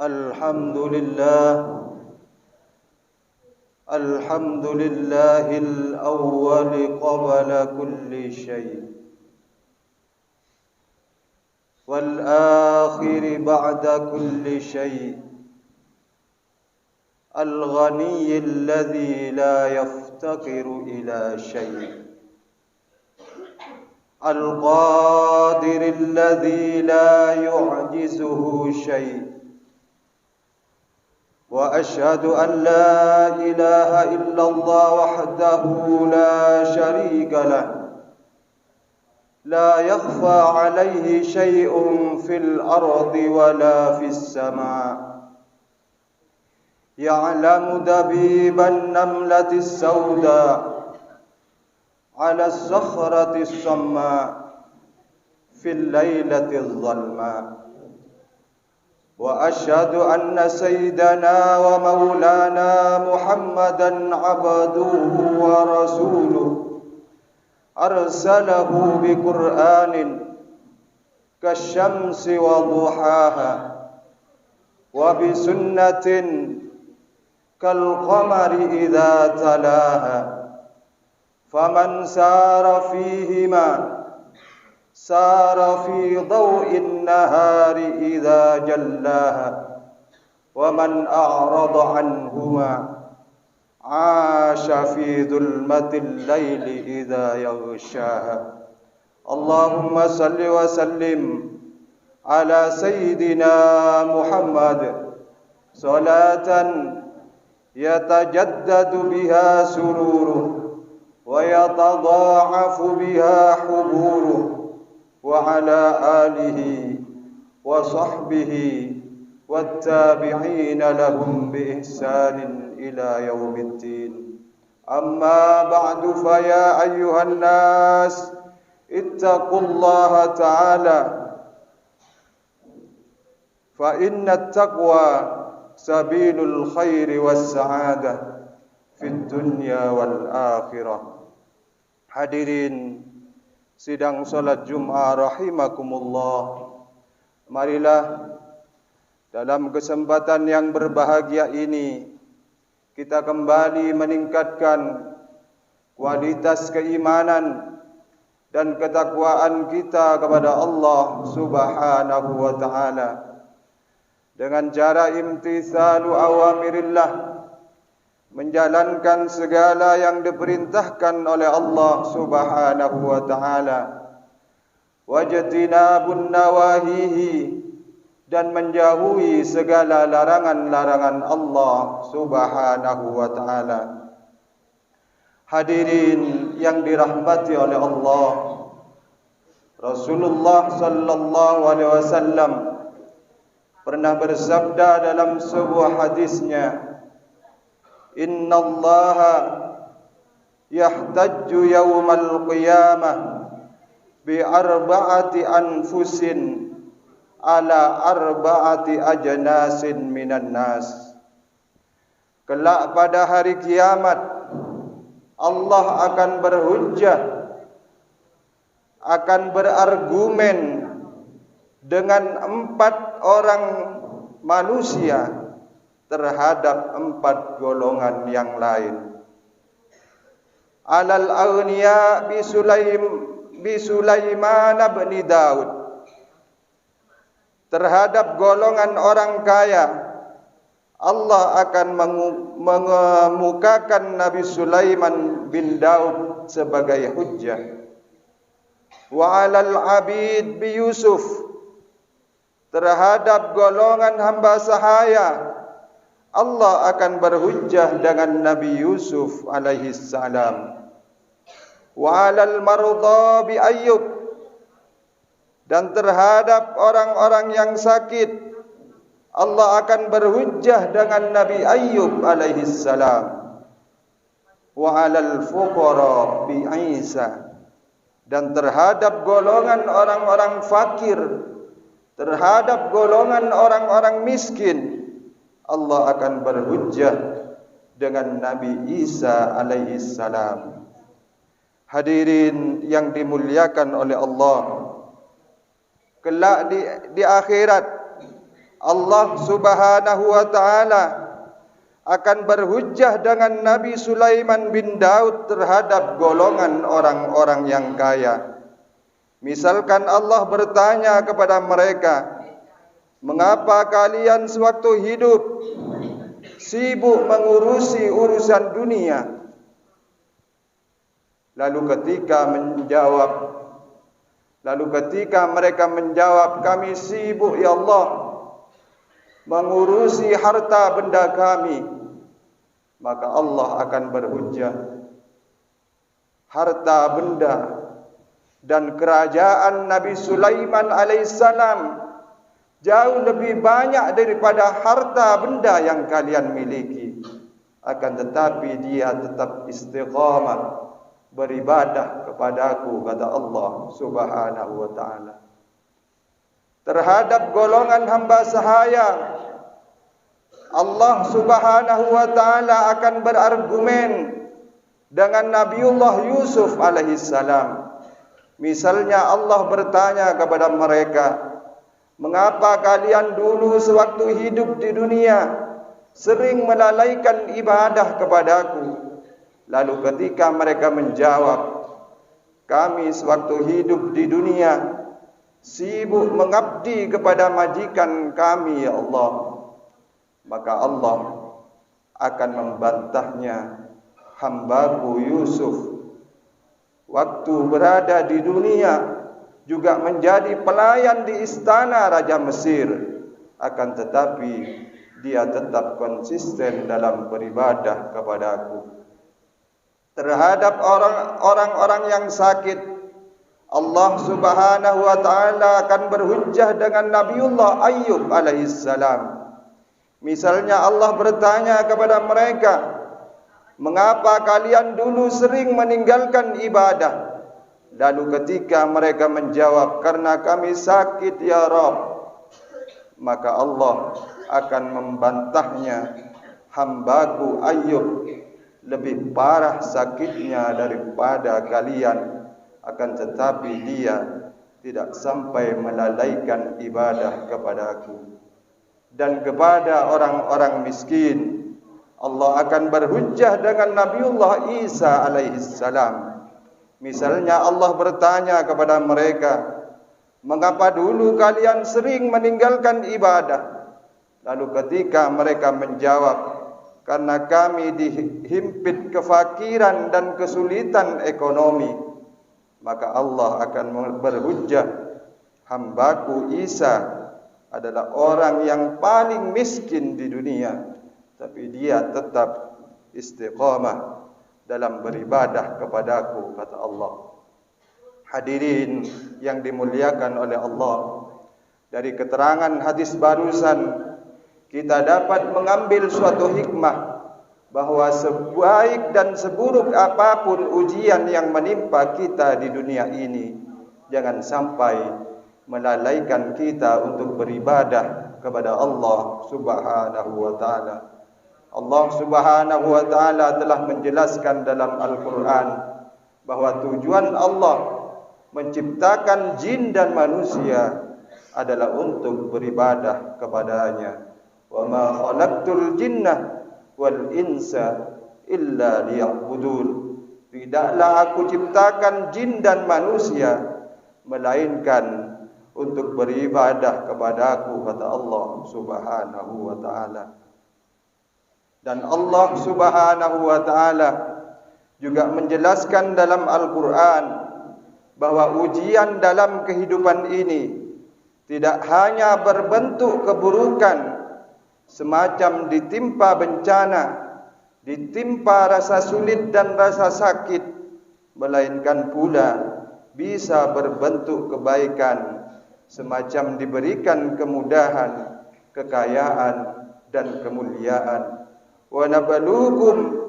الحمد لله الحمد لله الأول قبل كل شيء والآخر بعد كل شيء الغني الذي لا يفتقر إلى شيء القادر الذي لا يعجزه شيء وأشهد أن لا إله إلا الله وحده لا شريك له لا يخفى عليه شيء في الأرض ولا في السماء يعلم دبيب النملة السوداء على الصخرة الصماء في الليلة الظلماء وأشهد أن سيدنا ومولانا محمدا عبده ورسوله أرسله بقرآن كالشمس وضحاها وبسنة كالقمر إذا تلاها فمن سار فيهما سار في ضوء النهار إذا جلاها ومن أعرض عنهما عاش في ظلمة الليل إذا يغشاها اللهم صل وسلم على سيدنا محمد صلاة يتجدد بها سروره ويتضاعف بها حبوره وعلى آله وصحبه والتابعين لهم بإحسان إلى يوم الدين أما بعد فيا أيها الناس اتقوا الله تعالى فإن التقوى سبيل الخير والسعادة في الدنيا والآخرة. Hadirin sidang salat Jum'ah rahimakumullah. Marilah dalam kesempatan yang berbahagia ini kita kembali meningkatkan kualitas keimanan dan ketakwaan kita kepada Allah Subhanahu wa taala dengan cara imtithalu awamirillah, menjalankan segala yang diperintahkan oleh Allah Subhanahu wa taala, wajtinabun nawahihi, dan menjauhi segala larangan-larangan Allah Subhanahu wa taala. Hadirin yang dirahmati oleh Allah, Rasulullah sallallahu alaihi wasallam pernah bersabda dalam sebuah hadisnya, innallaha yahtajju yawmal qiyamah bi arba'ati anfusin ala arba'ati ajnasin minan nas. Kelak pada hari kiamat Allah akan berhujjah, akan berargumen dengan 4 orang manusia terhadap 4 golongan yang lain. Alal aghniya bi Sulaiman bin Daud, terhadap golongan orang kaya Allah akan mengemukakan Nabi Sulaiman bin Daud sebagai hujjah. Wa alal abid bi Yusuf, terhadap golongan hamba sahaya Allah akan berhujjah dengan Nabi Yusuf alaihi salam. Wa alal marudha bi Ayyub, dan terhadap orang-orang yang sakit Allah akan berhujjah dengan Nabi Ayyub alaihi salam. Wa alal fuqara bi Isa, dan terhadap golongan orang-orang fakir, terhadap golongan orang-orang miskin Allah akan berhujjah dengan Nabi Isa alaihi salam. Hadirin yang dimuliakan oleh Allah, kelak di akhirat Allah Subhanahu wa taala akan berhujjah dengan Nabi Sulaiman bin Daud terhadap golongan orang-orang yang kaya. Misalkan Allah bertanya kepada mereka, "Mengapa kalian sewaktu hidup sibuk mengurusi urusan dunia?" Lalu ketika mereka menjawab, "Kami sibuk ya Allah mengurusi harta benda kami," maka Allah akan berhujjah. Harta benda dan kerajaan Nabi Sulaiman alaihissalam jauh lebih banyak daripada harta benda yang kalian miliki. Akan tetapi dia tetap istiqamah beribadah kepadaku, kata Allah Subhanahu wa ta'ala. Terhadap golongan hamba sahaya, Allah Subhanahu wa ta'ala akan berargumen dengan Nabiullah Yusuf alaihissalam. Misalnya Allah bertanya kepada mereka, "Mengapa kalian dulu sewaktu hidup di dunia sering melalaikan ibadah kepadaku?" Lalu ketika mereka menjawab, "Kami sewaktu hidup di dunia sibuk mengabdi kepada majikan kami ya Allah," maka Allah akan membantahnya, "Hambaku Yusuf waktu berada di dunia juga menjadi pelayan di istana Raja Mesir, akan tetapi dia tetap konsisten dalam beribadah kepadaku." Terhadap orang-orang yang sakit, Allah Subhanahu wa ta'ala akan berhujjah dengan Nabiullah Ayyub alaihissalam. Misalnya Allah bertanya kepada mereka, "Mengapa kalian dulu sering meninggalkan ibadah?" Lalu ketika mereka menjawab, "Karena kami sakit ya Rabb," maka Allah akan membantahnya, "Hambaku Ayyub lebih parah sakitnya daripada kalian, akan tetapi dia tidak sampai melalaikan ibadah kepadaku." Dan kepada orang-orang miskin, Allah akan berhujjah dengan Nabiullah Isa alaihissalam. Misalnya Allah bertanya kepada mereka, "Mengapa dulu kalian sering meninggalkan ibadah?" Lalu ketika mereka menjawab, "Karena kami dihimpit kefakiran dan kesulitan ekonomi," maka Allah akan berhujjah, "Hambaku Isa adalah orang yang paling miskin di dunia, tapi dia tetap istiqamah dalam beribadah kepadaku," kata Allah. Hadirin yang dimuliakan oleh Allah, dari keterangan hadis barusan kita dapat mengambil suatu hikmah bahwa sebaik dan seburuk apapun ujian yang menimpa kita di dunia ini, jangan sampai melalaikan kita untuk beribadah kepada Allah Subhanahu wa ta'ala. Allah Subhanahu wa ta'ala telah menjelaskan dalam Al-Quran bahwa tujuan Allah menciptakan jin dan manusia adalah untuk beribadah kepadanya. "Wa ma khalaqtul jinna wal insa illa liya'budun." Tidaklah aku ciptakan jin dan manusia melainkan untuk beribadah kepadaku, kata Allah Subhanahu wa ta'ala. Dan Allah Subhanahu wa ta'ala juga menjelaskan dalam Al-Quran bahwa ujian dalam kehidupan ini tidak hanya berbentuk keburukan, semacam ditimpa bencana, ditimpa rasa sulit dan rasa sakit, melainkan pula bisa berbentuk kebaikan, semacam diberikan kemudahan, kekayaan dan kemuliaan. Wa nabluukum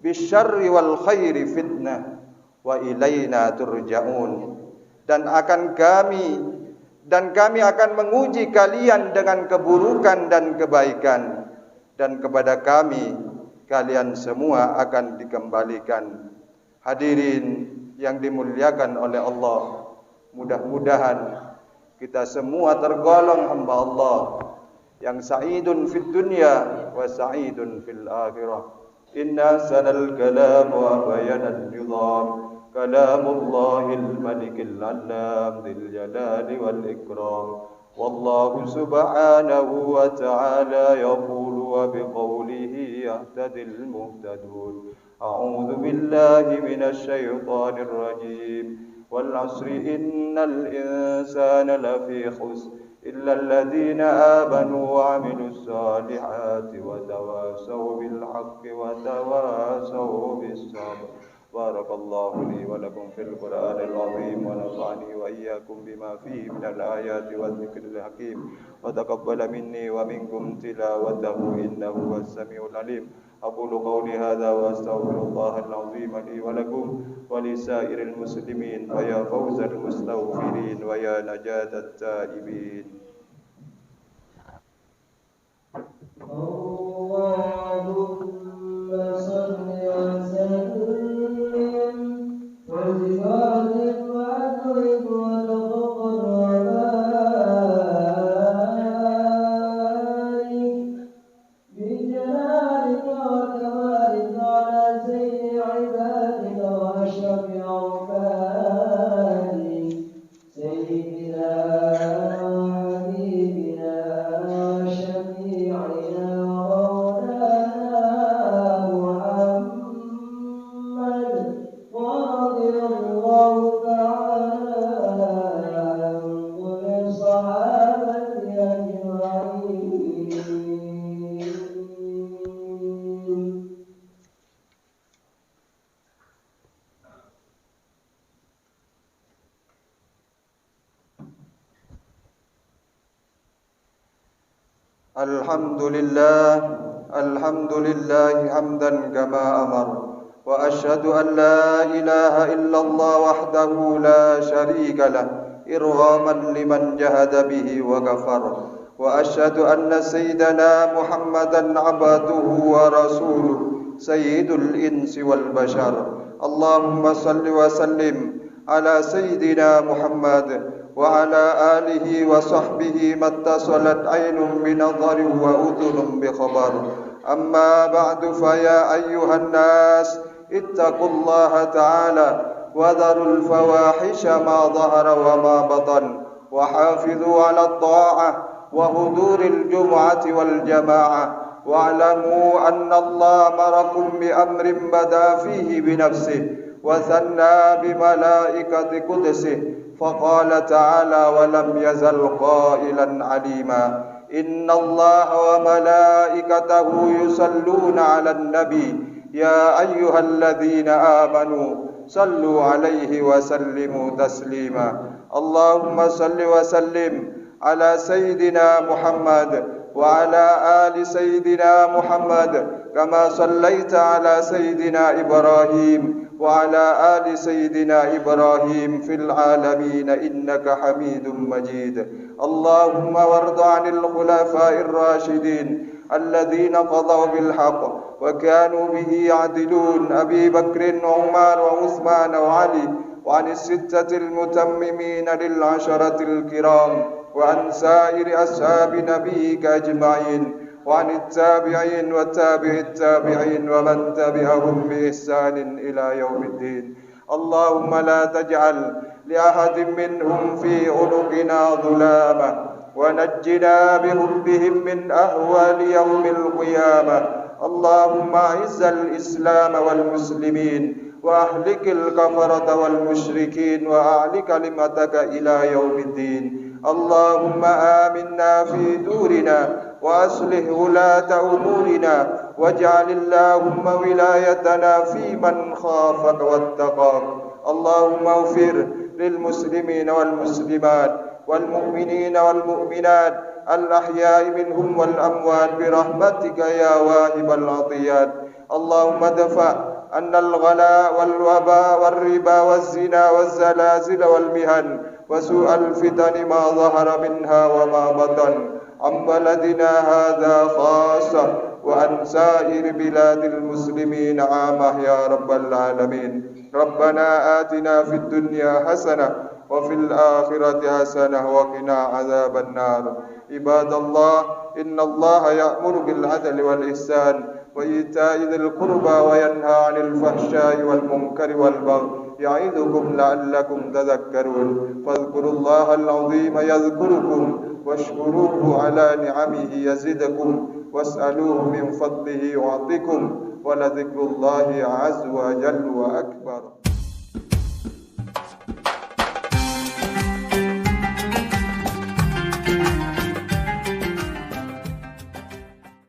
bisyarri wal khairi fitnah wa ilaina turja'un. Dan kami akan menguji kalian dengan keburukan dan kebaikan, dan kepada kami kalian semua akan dikembalikan. Hadirin yang dimuliakan oleh Allah, mudah-mudahan kita semua tergolong hamba Allah yang sa'idun fid dunya wa sa'idun fil akhirah. Inna sanal kalam wa bayanal nizam kalamullahil malikil allam dzil jalali wal ikram. Wallahu subhanahu wa ta'ala yaqulu wa biqawlihi yahtadil muhtadun. A'udzu billahi minasy syaithanir rajim. Wal 'asri innal insana lafi khusr إلا الذين آمنوا وعملوا الصالحات وتواصوا بالحق وتواصوا بالصبر. بارك الله لي ولكم في القرآن العظيم ونفعني وإياكم بما فيه من الآيات والذكر الحكيم وتقبل مني ومنكم تلاوته إنه هو السميع العليم. أقول قولي هذا وأستغفر الله العظيم لي ولكم ولسائر المسلمين ويا فوز المستغفرين ويا نجاة التائبين. اللهم صل وسلم وزد وأكرم وتفضل الحمد لله حمدا كما أمر وأشهد أن لا إله إلا الله وحده لا شريك له إرغاما لمن جهد به وكفر وأشهد أن سيدنا محمدا عبده ورسوله سيد الإنس والبشر. اللهم صل وسلم على سيدنا محمد وعلى آله وصحبه ما اتصلت عين بنظر وأذن بخبر. أما بعد فيا أيها الناس اتقوا الله تعالى وذروا الفواحش ما ظهر وما بطن وحافظوا على الطاعة وحضور الجمعة والجماعة واعلموا أن الله أمركم بأمر بدا فيه بنفسه وثنى بملائكة قدسه فقال تعالى ولم يزل قائلا عليما إن الله وملائكته يصلون على النبي يا أيها الذين آمنوا صلوا عليه وسلموا تسليما. اللهم صل وسلم على سيدنا محمد وعلى آل سيدنا محمد كما صليت على سيدنا إبراهيم وعلى آل سيدنا إبراهيم في العالمين إنك حميد مجيد. اللهم وارض عن الخلفاء الراشدين الذين قضوا بالحق وكانوا به يعدلون أبي بكر وعمر وعثمان وعلي وعن الستة المتممين للعشرة الكرام وعن سائر أصحاب نبيك أجمعين وعن التابعين وتابع التابعين ومن تبعهم بإحسان إلى يوم الدين. اللهم لا تجعل لأحد منهم في عنقنا ظلاما ونجنا بحبهم من أهوال يوم القيامة. اللهم أعز الإسلام والمسلمين وأهلك الكفرة والمشركين وأعل كلمتك إلى يوم الدين. اللهم آمنا في دورنا وأصلح ولاة أمورنا واجعل اللهم ولايتنا في من خافك واتقاك. اللهم اغفر للمسلمين والمسلمات والمؤمنين والمؤمنات الأحياء منهم والأموات برحمتك يا واهب العطيات. اللهم ادفع أن الغلاء والوباء والربا والزنا والزلازل والمهن وسوء الفتن ما ظهر منها وما بطن عن بلدنا هذا خاصة وعن سائر بلاد المسلمين عامة يا رب العالمين. ربنا آتنا في الدنيا حسنة وفي الآخرة حسنة وقنا عذاب النار. عباد الله، إن الله يأمر بالعدل والإحسان وإيتاء ذي القربى وينهى عن الفحشاء والمنكر والبغي يعظكم لعلكم تذكرون. فاذكروا الله العظيم يذكركم واشكروه على نعمه يزدكم واسألوه من فضله يعطكم ولذكر الله عز وجل وأكبر.